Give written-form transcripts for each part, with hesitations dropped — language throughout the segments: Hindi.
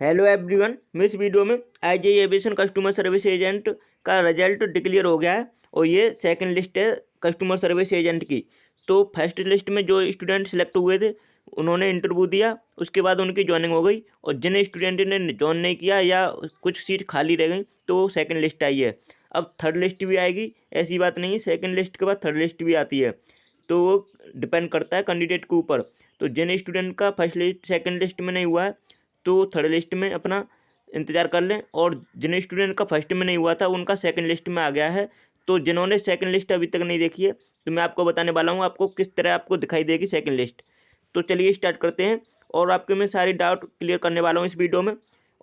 हेलो एवरीवन, मैं इस वीडियो में IGI aviation customer service agent का रिजल्ट डिक्लेयर हो गया है और ये सेकंड लिस्ट है कस्टमर सर्विस एजेंट की। तो फर्स्ट लिस्ट में जो स्टूडेंट सेलेक्ट हुए थे उन्होंने इंटरव्यू दिया, उसके बाद उनकी ज्वाइनिंग हो गई और जिन स्टूडेंट ने ज्वाइन नहीं किया या कुछ सीट खाली रह गई तो सेकेंड लिस्ट आई है। अब थर्ड लिस्ट भी आएगी, ऐसी बात नहीं है, सेकेंड लिस्ट के बाद थर्ड लिस्ट भी आती है। तो वो डिपेंड करता है कैंडिडेट के ऊपर। तो जिन स्टूडेंट का फर्स्ट लिस्ट सेकेंड लिस्ट में नहीं हुआ है तो थर्ड लिस्ट में अपना इंतज़ार कर लें, और जिन स्टूडेंट का फर्स्ट में नहीं हुआ था उनका सेकंड लिस्ट में आ गया है। तो जिन्होंने सेकंड लिस्ट अभी तक नहीं देखी है तो मैं आपको बताने वाला हूँ आपको किस तरह आपको दिखाई देगी सेकंड लिस्ट। तो चलिए स्टार्ट करते हैं और आपके मैं सारी डाउट क्लियर करने वाला हूँ इस वीडियो में।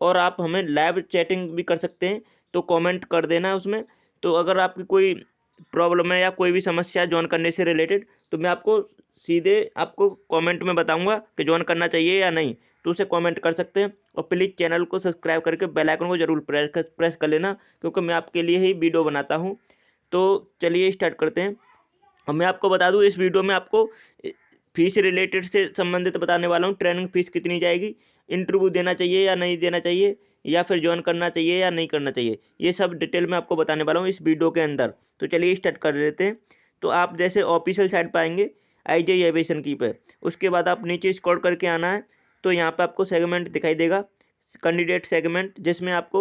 और आप हमें लाइव चैटिंग भी कर सकते हैं, तो कॉमेंट कर देना उसमें। तो अगर आपकी कोई प्रॉब्लम है या कोई भी समस्या ज्वाइन करने से रिलेटेड तो मैं आपको सीधे आपको कमेंट में बताऊंगा कि ज्वाइन करना चाहिए या नहीं, तो उसे कमेंट कर सकते हैं। और प्लीज़ चैनल को सब्सक्राइब करके बेल आइकन को जरूर प्रेस कर लेना, क्योंकि मैं आपके लिए ही वीडियो बनाता हूं। तो चलिए स्टार्ट करते हैं। और मैं आपको बता दूं इस वीडियो में आपको फीस रिलेटेड से संबंधित बताने वाला हूं। ट्रेनिंग फीस कितनी जाएगी, इंटरव्यू देना चाहिए या नहीं देना चाहिए, या फिर ज्वाइन करना चाहिए या नहीं करना चाहिए, ये सब डिटेल में आपको बताने वाला हूँ इस वीडियो के अंदर। तो चलिए स्टार्ट कर लेते हैं। तो आप जैसे ऑफिशियल साइट पाएंगे आईजीआई एविएशन की पे, उसके बाद आप नीचे स्क्रॉल करके आना है। तो यहाँ पे आपको सेगमेंट दिखाई देगा, कैंडिडेट सेगमेंट, जिसमें आपको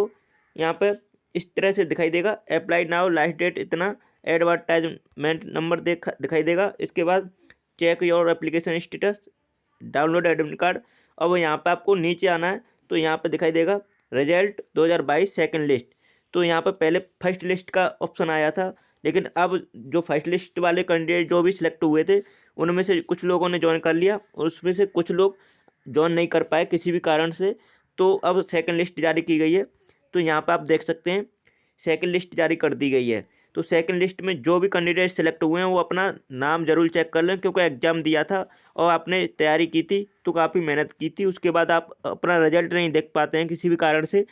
यहाँ पे इस तरह से दिखाई देगा अप्लाई नाउ लास्ट डेट इतना, एडवर्टाइजमेंट नंबर दिखाई देगा। इसके बाद check your application status, download admit card. अब यहाँ पे आपको नीचे आना है तो यहाँ पे दिखाई देगा रिजल्ट 2022 सेकंड लिस्ट। तो यहाँ पे पहले फर्स्ट लिस्ट का ऑप्शन आया था, लेकिन अब जो फर्स्ट लिस्ट वाले कैंडिडेट जो भी सिलेक्ट हुए थे उनमें से कुछ लोगों ने ज्वाइन कर लिया और उसमें से कुछ लोग ज्वाइन नहीं कर पाए किसी भी कारण से। तो अब सेकंड लिस्ट जारी की गई है। तो यहाँ पर आप देख सकते हैं सेकंड लिस्ट जारी कर दी गई है। तो सेकंड लिस्ट में जो भी कैंडिडेट सेलेक्ट हुए हैं वो अपना नाम जरूर चेक कर लें, क्योंकि एग्ज़ाम दिया था और आपने तैयारी की थी तो काफ़ी मेहनत की थी, उसके बाद आप अपना रिजल्ट नहीं देख पाते हैं किसी भी कारण से,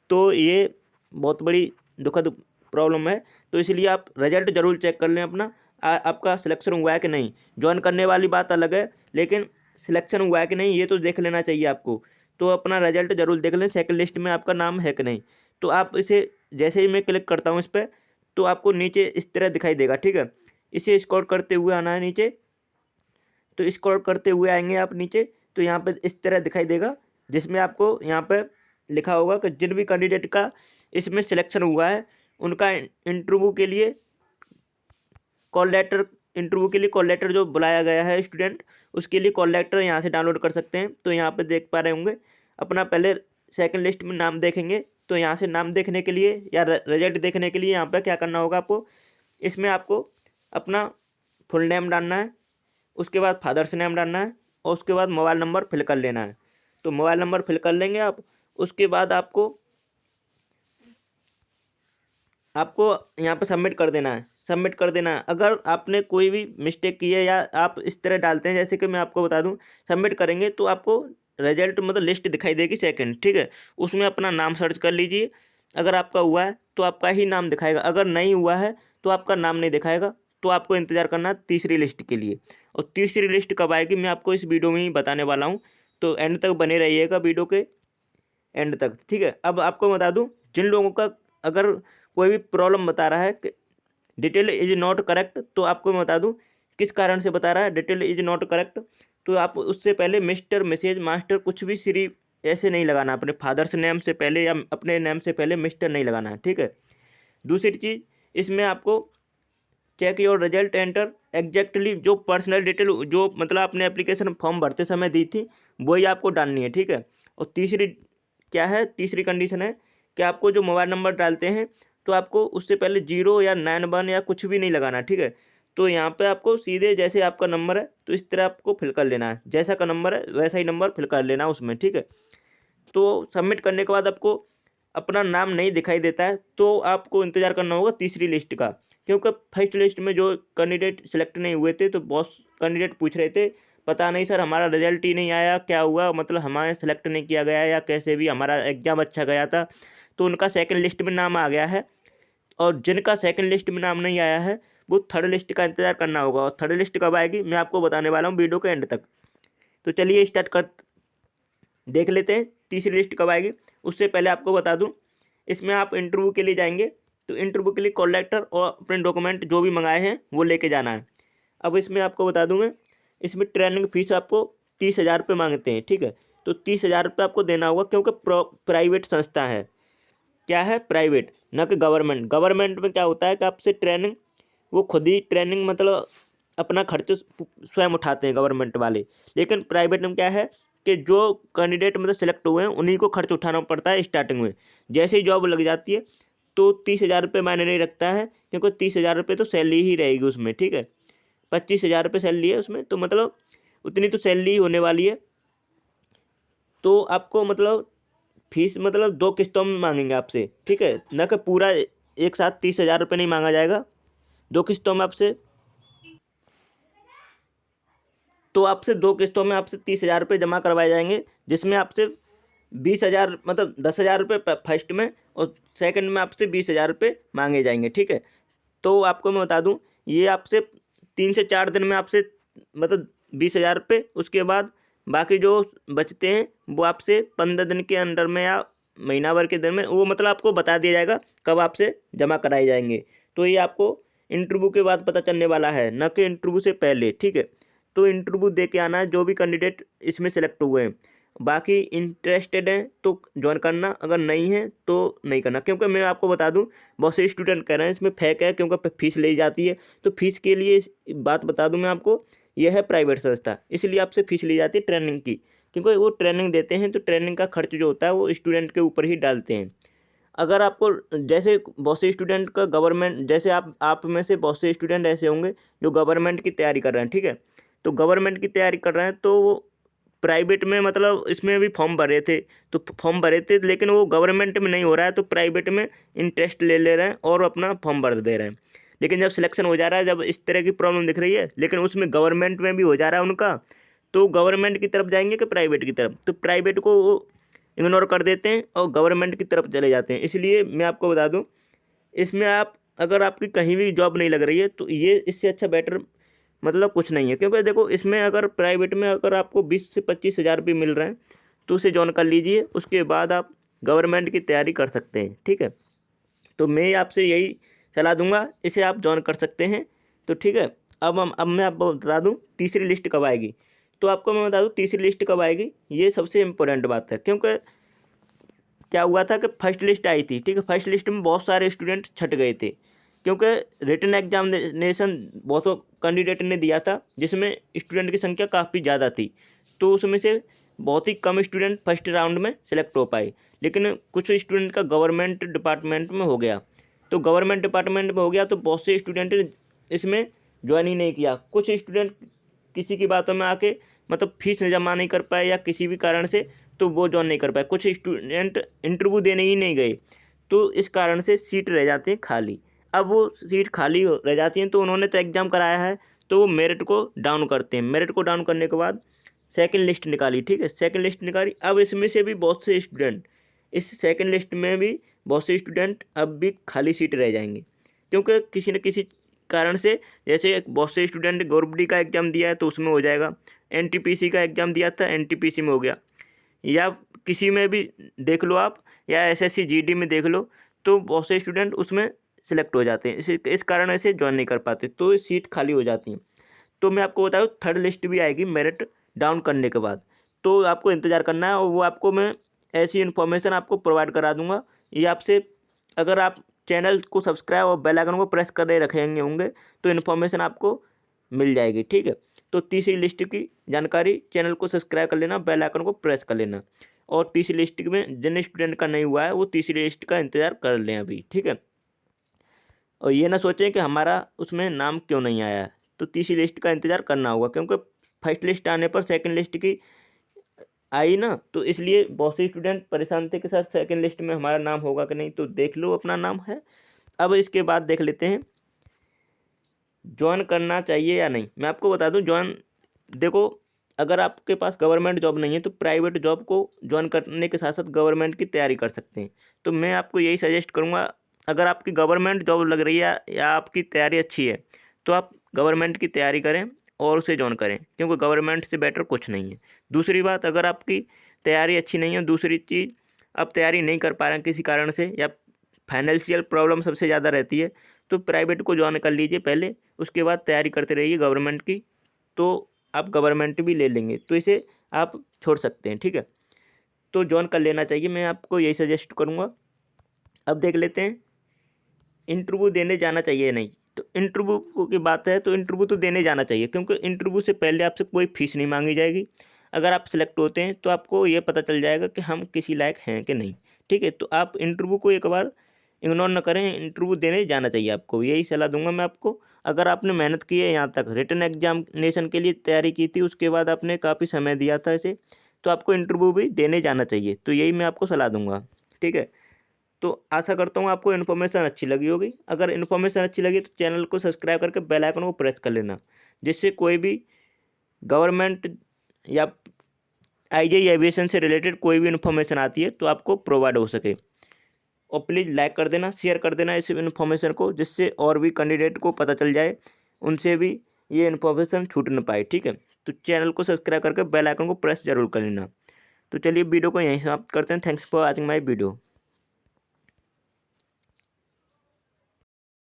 तो ये बहुत बड़ी दुखद प्रॉब्लम है। तो इसलिए आप रिजल्ट जरूर चेक कर लें अपना, आपका सिलेक्शन हुआ है कि नहीं। ज्वाइन करने वाली बात अलग है, लेकिन सिलेक्शन हुआ है कि नहीं ये तो देख लेना चाहिए आपको। तो अपना रिजल्ट जरूर देख लें सेकंड लिस्ट में आपका नाम है कि नहीं। तो आप इसे जैसे ही मैं क्लिक करता हूँ इस पर तो आपको नीचे इस तरह दिखाई देगा, ठीक है। इसे स्क्रॉल करते हुए आना है नीचे। तो स्क्रॉल करते हुए आएंगे आप नीचे तो यहाँ पे इस तरह दिखाई देगा, जिसमें आपको यहाँ पे लिखा होगा कि जिन भी कैंडिडेट का इसमें सिलेक्शन हुआ है उनका इंटरव्यू के लिए कॉल लेटर, इंटरव्यू के लिए कॉल लेटर जो बुलाया गया है स्टूडेंट, उसके लिए कॉल लेटर यहाँ से डाउनलोड कर सकते हैं। तो यहाँ पे देख पा रहे होंगे अपना पहले सेकंड लिस्ट में नाम देखेंगे। तो यहाँ से नाम देखने के लिए या रिजल्ट देखने के लिए यहाँ पे क्या करना होगा आपको, इसमें आपको अपना फुल नेम डालना है, उसके बाद फादर्स नेम डालना है और उसके बाद मोबाइल नंबर फिल कर लेना है। तो मोबाइल नंबर फिल कर लेंगे आप, उसके बाद आपको आपको यहाँ पे सबमिट कर देना है, सबमिट कर देना है। अगर आपने कोई भी मिस्टेक की है या आप इस तरह डालते हैं जैसे कि मैं आपको बता दूं, सबमिट करेंगे तो आपको रिजल्ट मतलब लिस्ट दिखाई देगी सेकंड, ठीक है। उसमें अपना नाम सर्च कर लीजिए, अगर आपका हुआ है तो आपका ही नाम दिखाएगा, अगर नहीं हुआ है तो आपका नाम नहीं दिखाएगा। तो आपको इंतज़ार करना है तीसरी लिस्ट के लिए। और तीसरी लिस्ट कब आएगी मैं आपको इस वीडियो में ही बताने वाला हूँ, तो एंड तक बने रहिएगा वीडियो के एंड तक, ठीक है। अब आपको बता दूं जिन लोगों का अगर कोई भी प्रॉब्लम बता रहा है कि डिटेल इज नॉट करेक्ट, तो आपको मैं बता दूं किस कारण से बता रहा है डिटेल इज नॉट करेक्ट। तो आप उससे पहले मिस्टर मिसेज मास्टर कुछ भी श्री ऐसे नहीं लगाना, अपने फादर्स नेम से पहले या अपने नेम से पहले मिस्टर नहीं लगाना है, ठीक है। दूसरी चीज़, इसमें आपको check your result enter exactly जो पर्सनल डिटेल जो मतलब आपने एप्लीकेशन फॉर्म भरते समय दी थी वही आपको डालनी है, ठीक है। और तीसरी क्या है, तीसरी कंडीशन है कि आपको जो मोबाइल नंबर डालते हैं तो आपको उससे पहले 0 या 91 या कुछ भी नहीं लगाना, ठीक है। तो यहाँ पे आपको सीधे जैसे आपका नंबर है तो इस तरह आपको फिल कर लेना है, जैसा का नंबर है वैसा ही नंबर फिल कर लेना उसमें, ठीक है। तो सबमिट करने के बाद आपको अपना नाम नहीं दिखाई देता है तो आपको इंतज़ार करना होगा तीसरी लिस्ट का, क्योंकि फर्स्ट लिस्ट में जो कैंडिडेट सेलेक्ट नहीं हुए थे तो बहुत कैंडिडेट पूछ रहे थे पता नहीं सर हमारा रिजल्ट ही नहीं आया, क्या हुआ, मतलब हमारे सेलेक्ट नहीं किया गया या कैसे भी हमारा एग्ज़ाम अच्छा गया था। तो उनका सेकंड लिस्ट में नाम आ गया है, और जिनका सेकंड लिस्ट में नाम नहीं आया है वो थर्ड लिस्ट का इंतज़ार करना होगा। और थर्ड लिस्ट कब आएगी मैं आपको बताने वाला हूँ वीडियो के एंड तक। तो चलिए स्टार्ट कर देख लेते हैं तीसरी लिस्ट कब आएगी उससे पहले आपको बता दूं, इसमें आप इंटरव्यू के लिए जाएंगे तो इंटरव्यू के लिए कॉल लेटर और अपने डॉक्यूमेंट जो भी मंगाए हैं वो लेके जाना है। अब इसमें आपको बता दूं मैं, इसमें ट्रेनिंग फीस आपको 30,000 रुपये मांगते हैं, ठीक है। तो 30,000 रुपये आपको देना होगा, क्योंकि प्राइवेट संस्था है। क्या है? प्राइवेट, न कि गवर्नमेंट। गवर्नमेंट में क्या होता है कि आपसे ट्रेनिंग, वो खुद ही ट्रेनिंग मतलब अपना खर्च स्वयं उठाते हैं गवर्नमेंट वाले। लेकिन प्राइवेट में क्या है कि जो कैंडिडेट मतलब सेलेक्ट हुए हैं उन्हीं को खर्च उठाना पड़ता है स्टार्टिंग में। जैसे ही जॉब लग जाती है तो 30,000 रुपये मायने नहीं रखता है, क्योंकि 30,000 रुपये तो सैलरी ही रहेगी उसमें, ठीक है। 25,000 रुपये सैलरी है उसमें, तो मतलब उतनी तो सैलरी ही होने वाली है। तो आपको मतलब फीस मतलब 2 किस्तों में मांगेंगे आपसे, ठीक है, न कि पूरा एक साथ 30,000 रुपये नहीं मांगा जाएगा, 2 किस्तों में आपसे। तो आपसे 2 किस्तों में आपसे 30,000 रुपये जमा करवाए जाएंगे, जिसमें आपसे 20,000 मतलब 10,000 रुपये फर्स्ट में और सेकंड में आपसे 20,000 रुपये मांगे जाएंगे, ठीक है। तो आपको मैं बता दूं, ये आपसे 3 से 4 दिन में आपसे मतलब 20,000 रुपये, उसके बाद बाकी जो बचते हैं वो आपसे 15 दिन के अंदर में या महीना भर के दिन में वो मतलब आपको बता दिया जाएगा कब आपसे जमा कराए जाएंगे। तो ये आपको इंटरव्यू के बाद पता चलने वाला है, न कि इंटरव्यू से पहले, ठीक है। तो इंटरव्यू दे के आना है जो भी कैंडिडेट इसमें सेलेक्ट हुए हैं। बाकी इंटरेस्टेड हैं तो ज्वाइन करना, अगर नहीं है तो नहीं करना। क्योंकि मैं आपको बता दूं, बहुत से स्टूडेंट कह रहे हैं इसमें फेक है क्योंकि फीस ली जाती है। तो फीस के लिए बात बता दूं मैं आपको, यह है प्राइवेट संस्था, इसलिए आपसे फीस ली जाती है ट्रेनिंग की, क्योंकि वो ट्रेनिंग देते हैं तो ट्रेनिंग का खर्च जो होता है वो स्टूडेंट के ऊपर ही डालते हैं। अगर आपको जैसे बहुत से स्टूडेंट का गवर्नमेंट, जैसे आप में से बहुत से स्टूडेंट ऐसे होंगे जो गवर्नमेंट की तैयारी कर रहे हैं, ठीक है। तो गवर्नमेंट की तैयारी कर रहे हैं तो वो प्राइवेट में मतलब इसमें भी फॉर्म भरे थे, तो फॉर्म भरे थे लेकिन वो गवर्नमेंट में नहीं हो रहा है, तो प्राइवेट में इंटरेस्ट ले रहे हैं और अपना फॉर्म भर दे रहे हैं। लेकिन जब सिलेक्शन हो जा रहा है, जब इस तरह की प्रॉब्लम दिख रही है, लेकिन उसमें गवर्नमेंट में भी हो जा रहा है उनका, तो गवर्नमेंट की तरफ जाएंगे कि प्राइवेट की तरफ? तो प्राइवेट को वो इग्नोर कर देते हैं और गवर्नमेंट की तरफ चले जाते हैं। इसलिए मैं आपको बता दूं, इसमें आप अगर आपकी कहीं भी जॉब नहीं लग रही है तो ये इससे अच्छा बेटर मतलब कुछ नहीं है। क्योंकि देखो, इसमें अगर प्राइवेट में अगर आपको 20 से 25,000 रुपये मिल रहे हैं तो उसे जॉइन कर लीजिए, उसके बाद आप गवर्नमेंट की तैयारी कर सकते हैं, ठीक है। तो मैं आपसे यही सलाह दूंगा, इसे आप जॉइन कर सकते हैं। तो ठीक है, अब मैं आपको बता दूं तीसरी लिस्ट कब आएगी। तो आपको मैं बता दूं तीसरी लिस्ट कब आएगी, ये सबसे इम्पोर्टेंट बात है। क्योंकि क्या हुआ था कि फर्स्ट लिस्ट आई थी, ठीक है, फर्स्ट लिस्ट में बहुत सारे स्टूडेंट छट गए थे, क्योंकि रिटन एग्जामिनेशन बहुत कैंडिडेट ने दिया था जिसमें स्टूडेंट की संख्या काफ़ी ज़्यादा थी। तो उसमें से बहुत ही कम स्टूडेंट फर्स्ट राउंड में सेलेक्ट हो पाए। लेकिन कुछ स्टूडेंट का गवर्नमेंट डिपार्टमेंट में हो गया, तो गवर्नमेंट डिपार्टमेंट में हो गया तो बहुत से स्टूडेंट इसमें ज्वाइन ही नहीं किया। कुछ स्टूडेंट किसी की बातों में आके मतलब फीस जमा नहीं कर पाए या किसी भी कारण से, तो वो ज्वाइन नहीं कर पाए। कुछ स्टूडेंट इंटरव्यू देने ही नहीं गए, तो इस कारण से सीट रह जाती है खाली। अब वो सीट खाली रह जाती हैं तो उन्होंने तो एग्ज़ाम कराया है, तो वो मेरिट को डाउन करते हैं। मेरिट को डाउन करने के बाद सेकंड लिस्ट निकाली, ठीक है, सेकंड लिस्ट निकाली। अब इसमें से भी बहुत से स्टूडेंट, इस सेकंड लिस्ट में भी बहुत से स्टूडेंट अब भी खाली सीट रह जाएंगे, क्योंकि किसी न किसी कारण से, जैसे बहुत से स्टूडेंट ग्रुप डी का एग्ज़ाम दिया है तो उसमें हो जाएगा, एनटीपीसी का एग्ज़ाम दिया था एनटीपीसी में हो गया, या किसी में भी देख लो आप, या एसएससी जीडी में देख लो, तो बहुत से स्टूडेंट उसमें सिलेक्ट हो जाते हैं। इस कारण ऐसे ज्वाइन नहीं कर पाते, तो सीट खाली हो जाती हैं। तो मैं आपको बताऊँ थर्ड लिस्ट भी आएगी मेरिट डाउन करने के बाद, तो आपको इंतज़ार करना है, और वो आपको मैं ऐसी इन्फॉर्मेशन आपको प्रोवाइड करा दूंगा। ये आपसे, अगर आप चैनल को सब्सक्राइब और बेल आइकन को प्रेस कर रखेंगे होंगे तो इन्फॉर्मेशन आपको मिल जाएगी, ठीक है। तो तीसरी लिस्ट की जानकारी, चैनल को सब्सक्राइब कर लेना, बेल आइकन को प्रेस कर लेना। और तीसरी लिस्ट में जिन स्टूडेंट का नहीं हुआ है वो तीसरी लिस्ट का इंतज़ार कर लें अभी, ठीक है। और ये ना सोचें कि हमारा उसमें नाम क्यों नहीं आया है, तो तीसरी लिस्ट का इंतज़ार करना होगा, क्योंकि फर्स्ट लिस्ट आने पर सेकंड लिस्ट की आई ना, तो इसलिए बहुत से स्टूडेंट परेशान थे कि सर सेकंड लिस्ट में हमारा नाम होगा कि नहीं। तो देख लो अपना नाम है। अब इसके बाद देख लेते हैं ज्वाइन करना चाहिए या नहीं। मैं आपको बता दूं, ज्वाइन, देखो, अगर आपके पास गवर्नमेंट जॉब नहीं है तो प्राइवेट जॉब को ज्वाइन करने के साथ साथ गवर्नमेंट की तैयारी कर सकते हैं। तो मैं आपको यही सजेस्ट करूँगा, अगर आपकी गवर्नमेंट जॉब लग रही है या आपकी तैयारी अच्छी है तो आप गवर्नमेंट की तैयारी करें और उसे ज्वाइन करें, क्योंकि गवर्नमेंट से बेटर कुछ नहीं है। दूसरी बात, अगर आपकी तैयारी अच्छी नहीं है, दूसरी चीज़ आप तैयारी नहीं कर पा रहे हैं किसी कारण से, या फाइनेंशियल प्रॉब्लम सबसे ज़्यादा रहती है, तो प्राइवेट को ज्वाइन कर लीजिए पहले, उसके बाद तैयारी करते रहिए गवर्नमेंट की, तो आप गवर्नमेंट भी ले लेंगे, तो इसे आप छोड़ सकते हैं, ठीक है। तो ज्वाइन कर लेना चाहिए, मैं आपको यही सजेस्ट करूँगा। अब देख लेते हैं इंटरव्यू देने जाना चाहिए या नहीं। तो इंटरव्यू की बात है तो इंटरव्यू तो देने जाना चाहिए, क्योंकि इंटरव्यू से पहले आपसे कोई फीस नहीं मांगी जाएगी। अगर आप सेलेक्ट होते हैं तो आपको ये पता चल जाएगा कि हम किसी लायक हैं कि नहीं, ठीक है। तो आप इंटरव्यू को एक बार इग्नोर न करें, इंटरव्यू देने जाना चाहिए आपको, यही सलाह दूंगा मैं आपको। अगर आपने मेहनत की है, यहाँ तक रिटन एग्जामिनेशन के लिए तैयारी की थी, उसके बाद आपने काफ़ी समय दिया था इसे, तो आपको इंटरव्यू भी देने जाना चाहिए, तो यही मैं आपको सलाह दूंगा, ठीक है। तो आशा करता हूँ आपको इन्फॉर्मेशन अच्छी लगी होगी। अगर इन्फॉर्मेशन अच्छी लगी तो चैनल को सब्सक्राइब करके बेल आइकन को प्रेस कर लेना, जिससे कोई भी गवर्नमेंट या आईजीआई एविएशन से रिलेटेड कोई भी इन्फॉर्मेशन आती है तो आपको प्रोवाइड हो सके। और प्लीज़ लाइक कर देना, शेयर कर देना इस इन्फॉर्मेशन को, जिससे और भी कैंडिडेट को पता चल जाए, उनसे भी ये इन्फॉर्मेशन छूट न पाए, ठीक है। तो चैनल को सब्सक्राइब करके बेल आइकन को प्रेस जरूर कर लेना। तो चलिए वीडियो को यहीं समाप्त करते हैं। Thanks for watching my video.